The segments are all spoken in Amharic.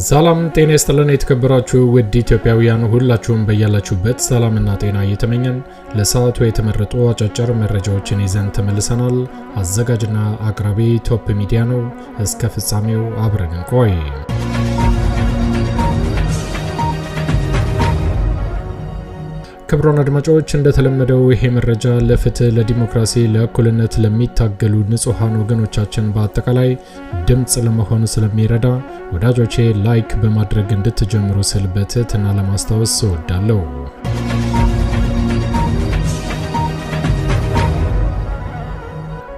ሰላም ጤና ይስጥልን የተከበራችሁ ውድ ኢትዮጵያውያን ሁላችሁም በያላችሁበት ሰላምና ጤና እየተመኘን ለሰዓቱ የተመረጡ አጫጭር መረጃዎችን ይዘን ተመልሰናል። አዘጋጅና አቅራቢ ቶፕ ሚዲያ ነው። እስከ ፍጻሜው አብረን እንቆይ። ክቡራን አድማጮች እንደተለመደው ይሄ መረጃ ለፍትህ፣ ለዲሞክራሲ፣ ለእኩልነት ለሚታገሉ ንጹሃን ወገኖቻችን በአጠቃላይ ድምጽ ለመሆን ስለሚረዳ ወዳጆቼ ላይክ በማድረግ እንድትጀምሩ ስል በትህትና ለማስታወስ እወዳለሁ።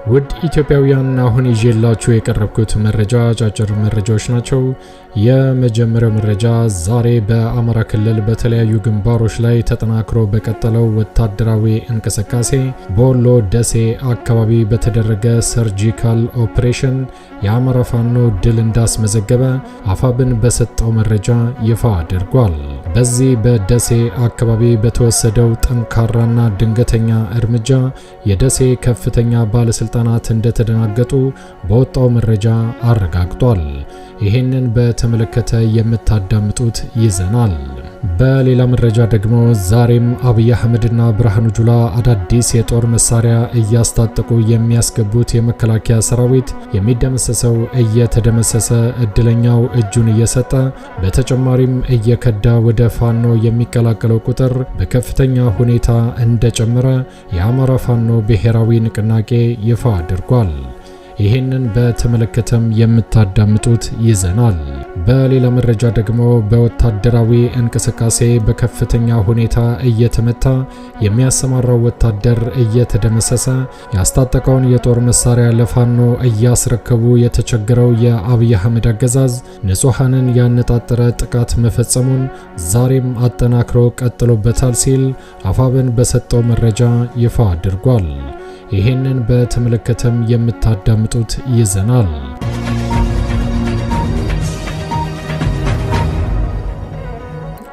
ውድ ኢትዮጵያውያን አሁን ይዤላችሁ የቀረብኩት መረጃ አጫጭር መረጃዎች ናቸው። የመጀመሪያው መረጃ ዛሬ በአማራ ክልል በተለያዩ ግንባሮች ላይ ተጠናክሮ በቀጠለው ወታደራዊ እንቅስቃሴ በወሎ ደሴ አካባቢ በተደረገ ሰርጂካል ኦፕሬሽን የአማራ ፋኖ ድል እንዳስመዘገበ አፋብን በሰጠው መረጃ ይፋ አድርጓል። በዚህ በደሴ አካባቢ በተወሰደው ጠንካራና ድንገተኛ እርምጃ የደሴ ከፍተኛ ባለስልጣናት እንደተደናገጡ በወጣው መረጃ አረጋግጧል። ይህንን በተመለከተ የምታዳምጡት ይዘናል። በሌላ መረጃ ደግሞ ዛሬም አብይ አህመድና ብርሃኑ ጁላ አዳዲስ የጦር መሳሪያ እያስታጠቁ የሚያስገቡት የመከላከያ ሰራዊት የሚደመሰሰው እየተደመሰሰ እድለኛው እጁን እየሰጠ በተጨማሪም እየከዳ ወደ ፋኖ የሚቀላቀለው ቁጥር በከፍተኛ ሁኔታ እንደጨመረ የአማራ ፋኖ ብሔራዊ ንቅናቄ ይፋ አድርጓል። ይህንን በተመለከተም የምታዳምጡት ይዘናል። በሌላ መረጃ ደግሞ በወታደራዊ እንቅስቃሴ በከፍተኛ ሁኔታ እየተመታ የሚያሰማራው ወታደር እየተደመሰሰ ያስታጠቀውን የጦር መሳሪያ ለፋኖ እያስረከቡ የተቸገረው የአብይ አህመድ አገዛዝ ንጹሃንን ያነጣጠረ ጥቃት መፈጸሙን ዛሬም አጠናክሮ ቀጥሎበታል ሲል አፋብን በሰጠው መረጃ ይፋ አድርጓል። ይህንን በተመለከተም የምታዳምጡት ይዘናል።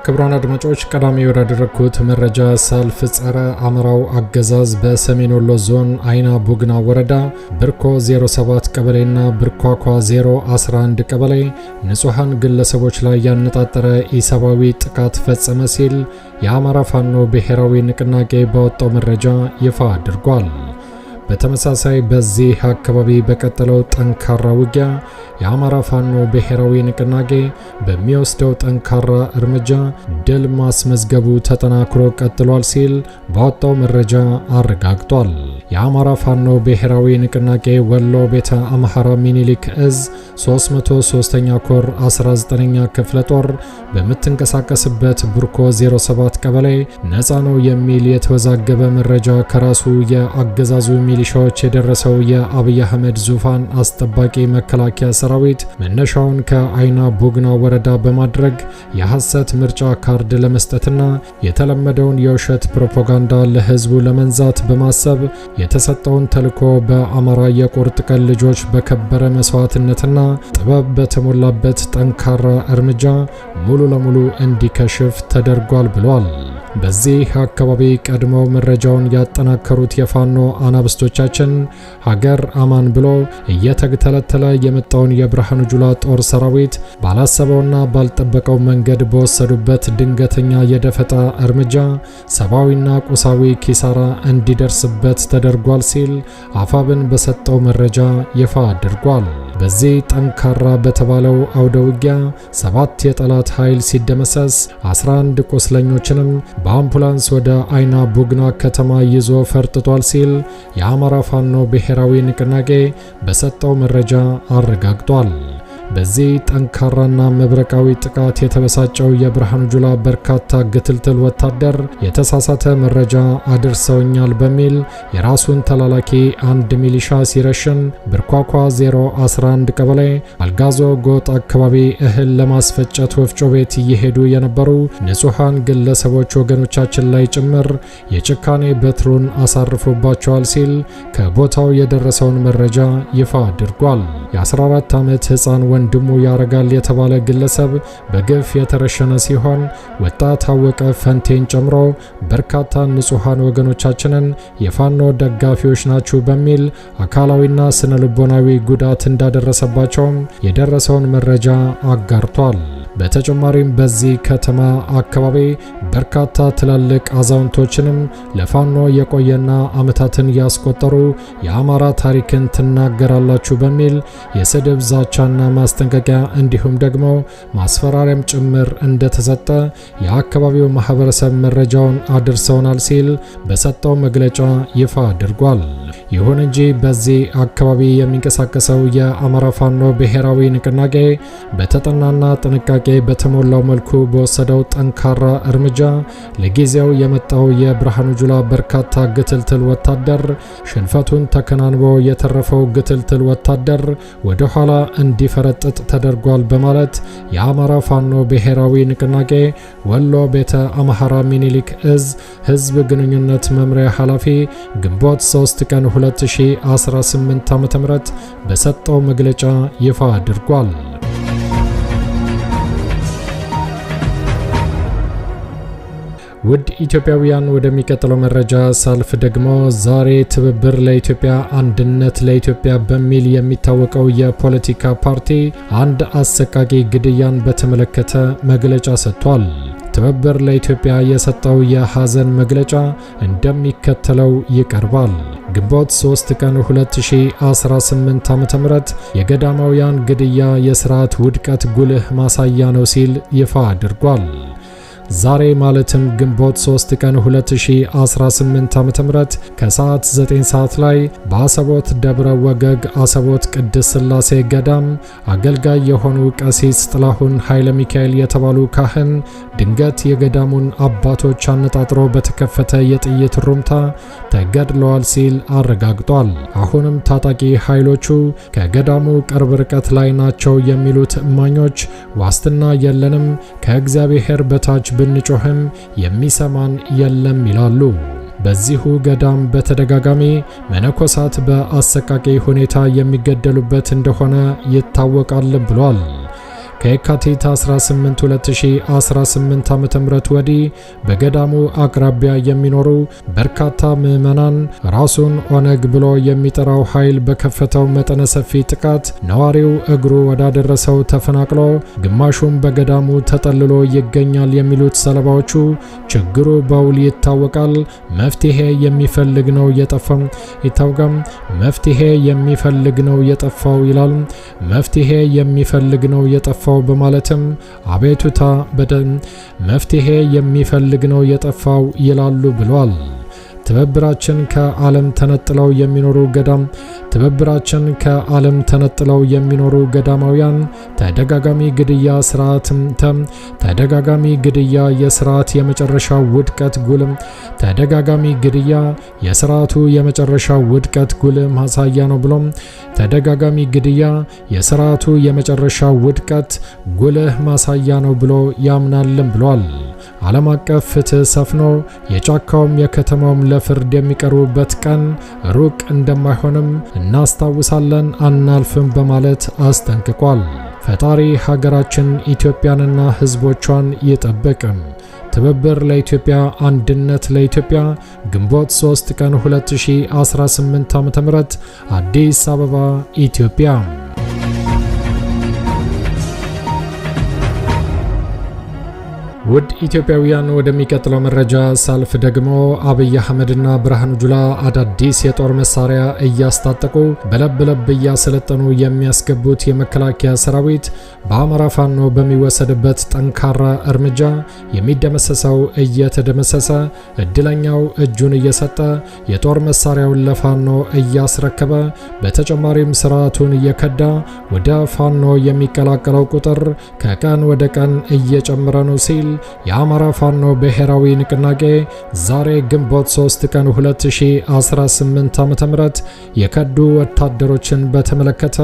ክቡራን አድማጮች ቀዳሚ ወዳደረኩት መረጃ ሳልፍ ጸረ አማራው አገዛዝ በሰሜን ወሎ ዞን አይና ቡግና ወረዳ ብርኮ 07 ቀበሌና ብርኳኳ 011 ቀበሌ ንጹሃን ግለሰቦች ላይ ያነጣጠረ ኢሰብአዊ ጥቃት ፈጸመ ሲል የአማራ ፋኖ ብሔራዊ ንቅናቄ ባወጣው መረጃ ይፋ አድርጓል። በተመሳሳይ በዚህ አካባቢ በቀጠለው ጠንካራ ውጊያ የአማራ ፋኖ ብሔራዊ ንቅናቄ በሚወስደው ጠንካራ እርምጃ ድል ማስመዝገቡ ተጠናክሮ ቀጥሏል ሲል ባወጣው መረጃ አረጋግጧል። የአማራ ፋኖ ብሔራዊ ንቅናቄ ወሎ ቤተ አምሐራ ሚኒሊክ እዝ 303ኛ ኮር 19ኛ ክፍለ ጦር በምትንቀሳቀስበት ብርኮ 07 ቀበሌ ነፃ ነው የሚል የተወዛገበ መረጃ ከራሱ የአገዛዙ ሚሊሻዎች የደረሰው የአብይ አህመድ ዙፋን አስጠባቂ መከላከያ ሰራዊት መነሻውን ከአይና ቡግና ወረዳ በማድረግ የሐሰት ምርጫ ካርድ ለመስጠትና የተለመደውን የውሸት ፕሮፓጋንዳ ለህዝቡ ለመንዛት በማሰብ የተሰጠውን ተልዕኮ በአማራ የቁርጥ ቀን ልጆች በከበረ መስዋዕትነትና ጥበብ በተሞላበት ጠንካራ እርምጃ ሙሉ ለሙሉ እንዲከሽፍ ተደርጓል ብሏል። በዚህ አካባቢ ቀድመው መረጃውን ያጠናከሩት የፋኖ አናብስቶቻችን ሀገር አማን ብሎ እየተተለተለ የመጣውን የብርሃኑ ጁላ ጦር ሰራዊት ባላሰበውና ባልጠበቀው መንገድ በወሰዱበት ድንገተኛ የደፈጣ እርምጃ ሰብአዊና ቁሳዊ ኪሳራ እንዲደርስበት ተደርጓል ሲል አፋብን በሰጠው መረጃ ይፋ አድርጓል። በዚህ ጠንካራ በተባለው አውደ ውጊያ 7 የጠላት ኃይል ሲደመሰስ 11 ቁስለኞችንም በአምቡላንስ ወደ አይና ቡግና ከተማ ይዞ ፈርጥቷል ሲል የአማራ ፋኖ ብሔራዊ ንቅናቄ በሰጠው መረጃ አረጋግጧል። በዚህ ጠንካራና መብረቃዊ ጥቃት የተበሳጨው የብርሃኑ ጁላ በርካታ ግትልትል ወታደር የተሳሳተ መረጃ አድርሰውኛል በሚል የራሱን ተላላኪ አንድ ሚሊሻ ሲረሽን ብርኳኳ 011 ቀበሌ አልጋዞ ጎጥ አካባቢ እህል ለማስፈጨት ወፍጮ ቤት እየሄዱ የነበሩ ንጹሃን ግለሰቦች ወገኖቻችን ላይ ጭምር የጭካኔ በትሩን አሳርፎባቸዋል ሲል ከቦታው የደረሰውን መረጃ ይፋ አድርጓል። የ14 ዓመት ህፃን ወንድሙ ያረጋል የተባለ ግለሰብ በግፍ የተረሸነ ሲሆን ወጣት አወቀ ፈንቴን ጨምሮ በርካታ ንጹሃን ወገኖቻችንን የፋኖ ደጋፊዎች ናቸው በሚል አካላዊና ስነልቦናዊ ጉዳት እንዳደረሰባቸው የደረሰውን መረጃ አጋርቷል። በተጨማሪም በዚህ ከተማ አካባቢ በርካታ ትላልቅ አዛውንቶችንም ለፋኖ የቆየና ዓመታትን ያስቆጠሩ የአማራ ታሪክን ትናገራላችሁ በሚል የስድብ ዛቻና ማስጠንቀቂያ እንዲሁም ደግሞ ማስፈራሪያም ጭምር እንደተሰጠ የአካባቢው ማህበረሰብ መረጃውን አድርሰውናል ሲል በሰጠው መግለጫ ይፋ አድርጓል። ይሁን እንጂ በዚህ አካባቢ የሚንቀሳቀሰው የአማራ ፋኖ ብሔራዊ ንቅናቄ በተጠናና ጥንቃቄ በተሞላው መልኩ በወሰደው ጠንካራ እርምጃ ለጊዜው የመጣው የብርሃኑ ጁላ በርካታ ግትልትል ወታደር ሽንፈቱን ተከናንቦ የተረፈው ግትልትል ወታደር ወደ ኋላ እንዲፈረጥጥ ተደርጓል በማለት የአማራ ፋኖ ብሔራዊ ንቅናቄ ወሎ ቤተ አምሐራ ሚኒሊክ እዝ ህዝብ ግንኙነት መምሪያ ኃላፊ ግንቦት 3 ቀን 2018 ዓ.ም በሰጠው መግለጫ ይፋ አድርጓል። ውድ ኢትዮጵያውያን ወደሚቀጥለው መረጃ ሳልፍ ደግሞ ዛሬ ትብብር ለኢትዮጵያ አንድነት ለኢትዮጵያ በሚል የሚታወቀው የፖለቲካ ፓርቲ አንድ አሰቃቂ ግድያን በተመለከተ መግለጫ ሰጥቷል። ትብብር ለኢትዮጵያ የሰጠው የሐዘን መግለጫ እንደሚከተለው ይቀርባል። ግንቦት 3 ቀን 2018 ዓ.ም የገዳማውያን ግድያ የሥርዓት ውድቀት ጉልህ ማሳያ ነው ሲል ይፋ አድርጓል። ዛሬ ማለትም ግንቦት 3 ቀን 2018 ዓ.ም ከሰዓት 9 ሰዓት ላይ በአሰቦት ደብረ ወገግ አሰቦት ቅድስት ሥላሴ ገዳም አገልጋይ የሆኑ ቀሲስ ጥላሁን ኃይለ ሚካኤል የተባሉ ካህን ድንገት የገዳሙን አባቶች አነጣጥሮ በተከፈተ የጥይት ሩምታ ተገድለዋል ሲል አረጋግጧል። አሁንም ታጣቂ ኃይሎቹ ከገዳሙ ቅርብ ርቀት ላይ ናቸው የሚሉት እማኞች ዋስትና የለንም፣ ከእግዚአብሔር በታች ብንጮህም የሚሰማን የለም ይላሉ። በዚሁ ገዳም በተደጋጋሚ መነኮሳት በአሰቃቂ ሁኔታ የሚገደሉበት እንደሆነ ይታወቃል ብሏል። ከየካቲት 18 2018 ዓ.ም ወዲህ በገዳሙ አቅራቢያ የሚኖሩ በርካታ ምዕመናን ራሱን ኦነግ ብሎ የሚጠራው ኃይል በከፈተው መጠነ ሰፊ ጥቃት ነዋሪው እግሩ ወዳደረሰው ተፈናቅሎ ግማሹም በገዳሙ ተጠልሎ ይገኛል የሚሉት ሰለባዎቹ ችግሩ በውል ይታወቃል፣ መፍትሄ የሚፈልግ ነው የጠፋው ይላል። መፍትሄ የሚፈልግ ነው የጠፋው በማለትም አቤቱታ መፍትሄ የሚፈልግ ነው የጠፋው ይላሉ ብሏል። ትብብራችን ከዓለም ተነጥለው የሚኖሩ ገዳማውያን ተደጋጋሚ ግድያ የሥርዓቱ የመጨረሻ ውድቀት ጉልህ ማሳያ ነው ብሎም ተደጋጋሚ ግድያ የሥርዓቱ የመጨረሻ ውድቀት ጉልህ ማሳያ ነው ብሎ ያምናልም ብሏል። ዓለም አቀፍ ፍትህ ሰፍኖ የጫካውም የከተማውም ለፍርድ የሚቀርቡበት ቀን ሩቅ እንደማይሆንም እናስታውሳለን፣ አናልፍም በማለት አስጠንቅቋል። ፈጣሪ ሀገራችን ኢትዮጵያንና ሕዝቦቿን ይጠብቅም። ትብብር ለኢትዮጵያ አንድነት ለኢትዮጵያ ግንቦት 3 ቀን 2018 ዓ.ም አዲስ አበባ ኢትዮጵያ። ውድ ኢትዮጵያውያን ወደሚቀጥለው መረጃ ሳልፍ ደግሞ አብይ አህመድና ብርሃኑ ጁላ አዳዲስ የጦር መሳሪያ እያስታጠቁ በለብ እያሰለጠኑ የሚያስገቡት የመከላከያ ሰራዊት በአማራ ፋኖ በሚወሰድበት ጠንካራ እርምጃ የሚደመሰሰው እየተደመሰሰ እድለኛው እጁን እየሰጠ የጦር መሳሪያውን ለፋኖ እያስረከበ በተጨማሪም ስርዓቱን እየከዳ ወደ ፋኖ የሚቀላቀለው ቁጥር ከቀን ወደ ቀን እየጨመረ ነው ሲል የአማራ ፋኖ ብሔራዊ ንቅናቄ ዛሬ ግንቦት 3 ቀን 2018 ዓ.ም የከዱ ወታደሮችን በተመለከተ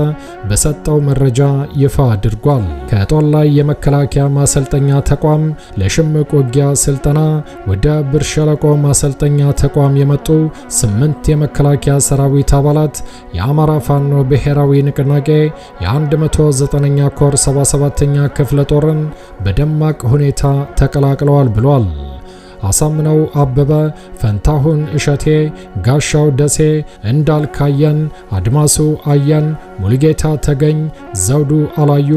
በሰጠው መረጃ ይፋ አድርጓል። ከጦር ላይ የመከላከያ ማሰልጠኛ ተቋም ለሽምቅ ውጊያ ስልጠና ወደ ብር ሸለቆ ማሰልጠኛ ተቋም የመጡ 8 የመከላከያ ሰራዊት አባላት የአማራ ፋኖ ብሔራዊ ንቅናቄ የ109ኛ ኮር 77ኛ ክፍለ ጦርን በደማቅ ሁኔታ ተቀላቅለዋል ብሏል። አሳምነው አበበ፣ ፈንታሁን እሸቴ፣ ጋሻው ደሴ፣ እንዳልካየን፣ አድማሱ አያን፣ ሙልጌታ ተገኝ፣ ዘውዱ አላዩ፣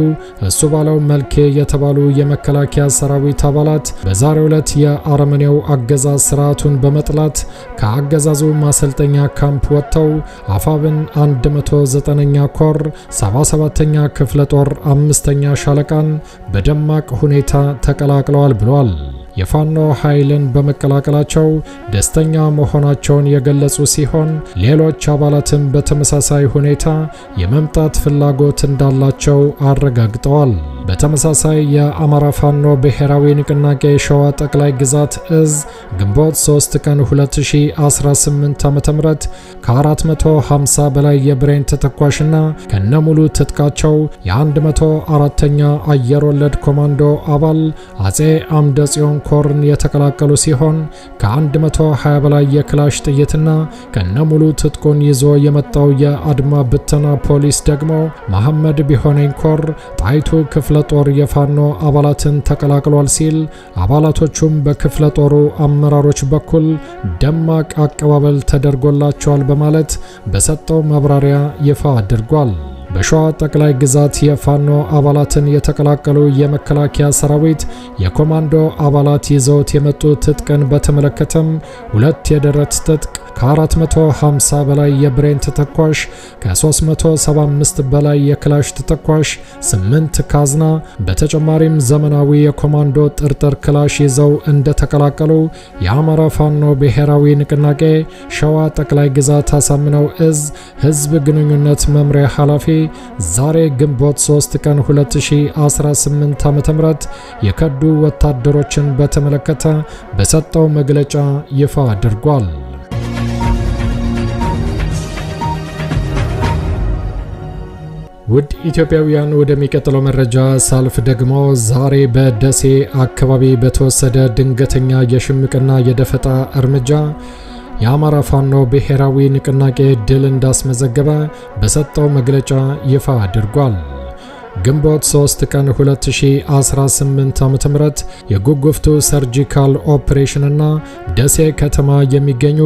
እሱ ባለው መልኬ የተባሉ የመከላከያ ሰራዊት አባላት በዛሬው ዕለት የአረመኔው አገዛዝ ስርዓቱን በመጥላት ከአገዛዙ ማሰልጠኛ ካምፕ ወጥተው አፋብን 109ኛ ኮር 77ኛ ክፍለ ጦር 5ኛ ሻለቃን በደማቅ ሁኔታ ተቀላቅለዋል ብሏል። የፋኖ ኃይልን በመቀላቀላቸው ደስተኛ መሆናቸውን የገለጹ ሲሆን ሌሎች አባላትም በተመሳሳይ ሁኔታ የመምጣት ፍላጎት እንዳላቸው አረጋግጠዋል። በተመሳሳይ የአማራ ፋኖ ብሔራዊ ንቅናቄ ሸዋ ጠቅላይ ግዛት እዝ ግንቦት 3 ቀን 2018 ዓ.ም ከ450 በላይ የብሬን ተተኳሽና ከነሙሉ ትጥቃቸው የ104ኛ አየር ወለድ ኮማንዶ አባል አጼ አምደ ጽዮን ኮርን የተቀላቀሉ ሲሆን ከ120 በላይ የክላሽ ጥይትና ከነሙሉ ትጥቁን ይዞ የመጣው የአድማ ብተና ፖሊስ ደግሞ መሐመድ ቢሆነኝ ኮር ጣይቱ ክፍለ ጦር የፋኖ አባላትን ተቀላቅሏል ሲል አባላቶቹም በክፍለ ጦሩ አመራሮች በኩል ደማቅ አቀባበል ተደርጎላቸዋል በማለት በሰጠው ማብራሪያ ይፋ አድርጓል። በሸዋ ጠቅላይ ግዛት የፋኖ አባላትን የተቀላቀሉ የመከላከያ ሰራዊት የኮማንዶ አባላት ይዘውት የመጡ ትጥቅን በተመለከተም 2 የደረት ትጥቅ ከ450 በላይ የብሬን ተተኳሽ ከ375 በላይ የክላሽ ተተኳሽ 8 ካዝና በተጨማሪም ዘመናዊ የኮማንዶ ጥርጥር ክላሽ ይዘው እንደተቀላቀሉ የአማራ ፋኖ ብሔራዊ ንቅናቄ ሸዋ ጠቅላይ ግዛት አሳምነው እዝ ህዝብ ግንኙነት መምሪያ ኃላፊ ዛሬ ግንቦት 3 ቀን 2018 ዓ.ም የከዱ ወታደሮችን በተመለከተ በሰጠው መግለጫ ይፋ አድርጓል። ውድ ኢትዮጵያውያን ወደሚቀጥለው መረጃ ሳልፍ ደግሞ ዛሬ በደሴ አካባቢ በተወሰደ ድንገተኛ የሽምቅና የደፈጣ እርምጃ የአማራ ፋኖ ብሔራዊ ንቅናቄ ድል እንዳስመዘገበ በሰጠው መግለጫ ይፋ አድርጓል። ግንቦት 3 ቀን 2018 ዓ.ም የጉጉፍቱ ሰርጂካል ኦፕሬሽንና ደሴ ከተማ የሚገኙ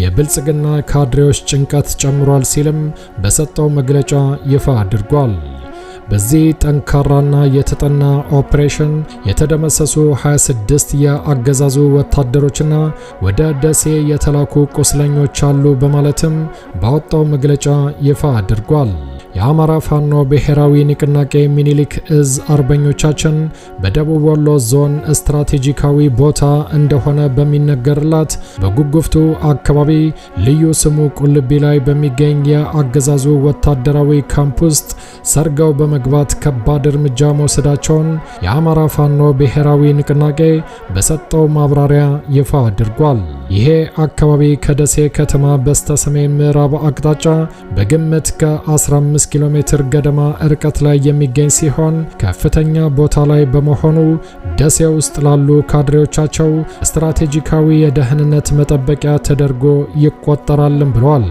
የብልጽግና ካድሬዎች ጭንቀት ጨምሯል ሲልም በሰጠው መግለጫ ይፋ አድርጓል። በዚህ ጠንካራና የተጠና ኦፕሬሽን የተደመሰሱ 26 የአገዛዙ ወታደሮችና ወደ ደሴ የተላኩ ቁስለኞች አሉ በማለትም ባወጣው መግለጫ ይፋ አድርጓል። የአማራ ፋኖ ብሔራዊ ንቅናቄ ሚኒሊክ እዝ አርበኞቻችን በደቡብ ወሎ ዞን ስትራቴጂካዊ ቦታ እንደሆነ በሚነገርላት በጉጉፍቱ አካባቢ ልዩ ስሙ ቁልቢ ላይ በሚገኝ የአገዛዙ ወታደራዊ ካምፕ ውስጥ ሰርገው በመግባት ከባድ እርምጃ መውሰዳቸውን የአማራ ፋኖ ብሔራዊ ንቅናቄ በሰጠው ማብራሪያ ይፋ አድርጓል። ይሄ አካባቢ ከደሴ ከተማ በስተ ሰሜን ምዕራብ አቅጣጫ በግምት ከ15 ኪሎ ሜትር ገደማ ርቀት ላይ የሚገኝ ሲሆን ከፍተኛ ቦታ ላይ በመሆኑ ደሴ ውስጥ ላሉ ካድሬዎቻቸው ስትራቴጂካዊ የደህንነት መጠበቂያ ተደርጎ ይቆጠራልም ብለዋል።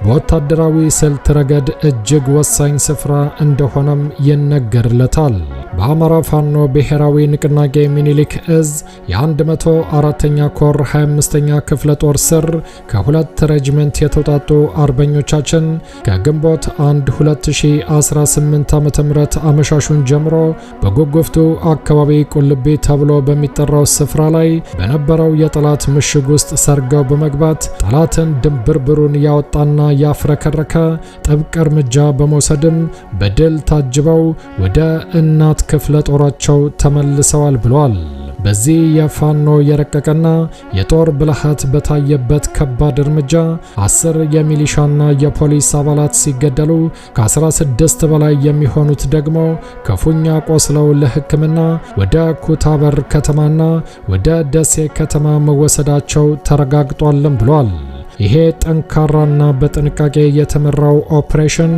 በወታደራዊ ስልት ረገድ እጅግ ወሳኝ ስፍራ እንደሆነም ይነገርለታል። በአማራ ፋኖ ብሔራዊ ንቅናቄ ሚኒሊክ እዝ የ104ኛ ኮር 25ኛ ክፍለ ጦር ስር ከ2 ሬጅመንት የተውጣጡ አርበኞቻችን ከግንቦት 1 2018 ዓ.ም አመሻሹን ጀምሮ በጉጉፍቱ አካባቢ ቁልቢ ተብሎ በሚጠራው ስፍራ ላይ በነበረው የጠላት ምሽግ ውስጥ ሰርገው በመግባት ጠላትን ድንብርብሩን ያወጣና ያፍረከረከ ጥብቅ እርምጃ በመውሰድም በድል ታጅበው ወደ እናት ክፍለ ጦራቸው ተመልሰዋል ብሏል። በዚህ የፋኖ የረቀቀና የጦር ብልሃት በታየበት ከባድ እርምጃ 10 የሚሊሻና የፖሊስ አባላት ሲገደሉ ከ16 በላይ የሚሆኑት ደግሞ ክፉኛ ቆስለው ለሕክምና ወደ ኩታበር ከተማና ወደ ደሴ ከተማ መወሰዳቸው ተረጋግጧልም ብሏል። ይሄ ጠንካራና በጥንቃቄ የተመራው ኦፕሬሽን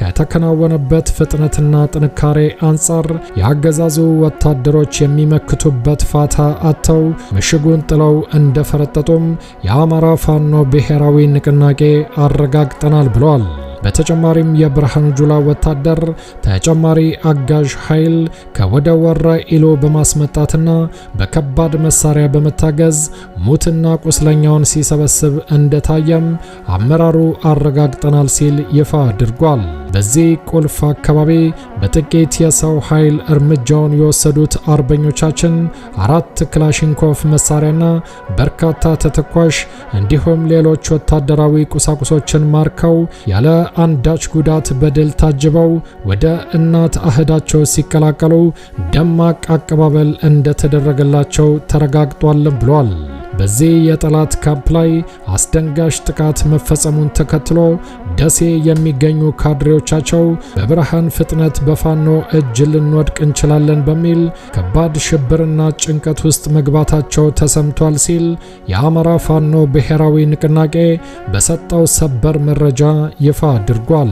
ከተከናወነበት ፍጥነትና ጥንካሬ አንጻር የአገዛዙ ወታደሮች የሚመክቱበት ፋታ አጥተው ምሽጉን ጥለው እንደፈረጠጡም የአማራ ፋኖ ብሔራዊ ንቅናቄ አረጋግጠናል ብሏል። በተጨማሪም የብርሃኑ ጁላ ወታደር ተጨማሪ አጋዥ ኃይል ከወደ ወራ ኢሎ በማስመጣትና በከባድ መሳሪያ በመታገዝ ሙትና ቁስለኛውን ሲሰበስብ እንደታየም አመራሩ አረጋግጠናል ሲል ይፋ አድርጓል። በዚህ ቁልፍ አካባቢ በጥቂት የሰው ኃይል እርምጃውን የወሰዱት አርበኞቻችን 4 ክላሽንኮቭ መሳሪያና በርካታ ተተኳሽ እንዲሁም ሌሎች ወታደራዊ ቁሳቁሶችን ማርከው ያለ አንዳች ጉዳት በድል ታጅበው ወደ እናት አህዳቸው ሲቀላቀሉ ደማቅ አቀባበል እንደተደረገላቸው ተረጋግጧል ብሏል። በዚህ የጠላት ካምፕ ላይ አስደንጋጭ ጥቃት መፈጸሙን ተከትሎ ደሴ የሚገኙ ካድሬዎቻቸው በብርሃን ፍጥነት በፋኖ እጅ ልንወድቅ እንችላለን በሚል ከባድ ሽብርና ጭንቀት ውስጥ መግባታቸው ተሰምቷል ሲል የአማራ ፋኖ ብሔራዊ ንቅናቄ በሰጠው ሰበር መረጃ ይፋ አድርጓል።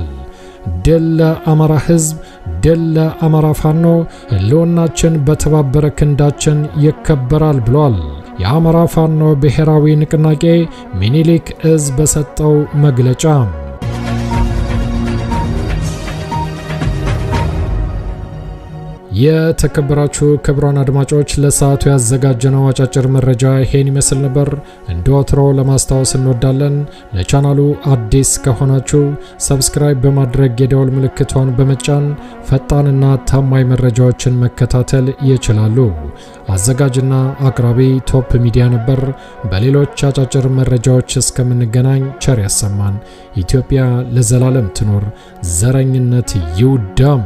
ድል ለአማራ ሕዝብ፣ ድል ለአማራ ፋኖ፣ ህልውናችን በተባበረ ክንዳችን ይከበራል ብሏል። የአማራ ፋኖ ብሔራዊ ንቅናቄ ሚኒሊክ እዝ በሰጠው መግለጫ የተከበራችሁ ክቡራን አድማጮች ለሰዓቱ ያዘጋጀነው አጫጭር መረጃ ይሄን ይመስል ነበር። እንደወትሮ ለማስታወስ እንወዳለን ለቻናሉ አዲስ ከሆናችሁ ሰብስክራይብ በማድረግ የደወል ምልክቷን በመጫን ፈጣንና ታማኝ መረጃዎችን መከታተል ይችላሉ። አዘጋጅና አቅራቢ ቶፕ ሚዲያ ነበር። በሌሎች አጫጭር መረጃዎች እስከምንገናኝ ቸር ያሰማን። ኢትዮጵያ ለዘላለም ትኖር። ዘረኝነት ይውደም።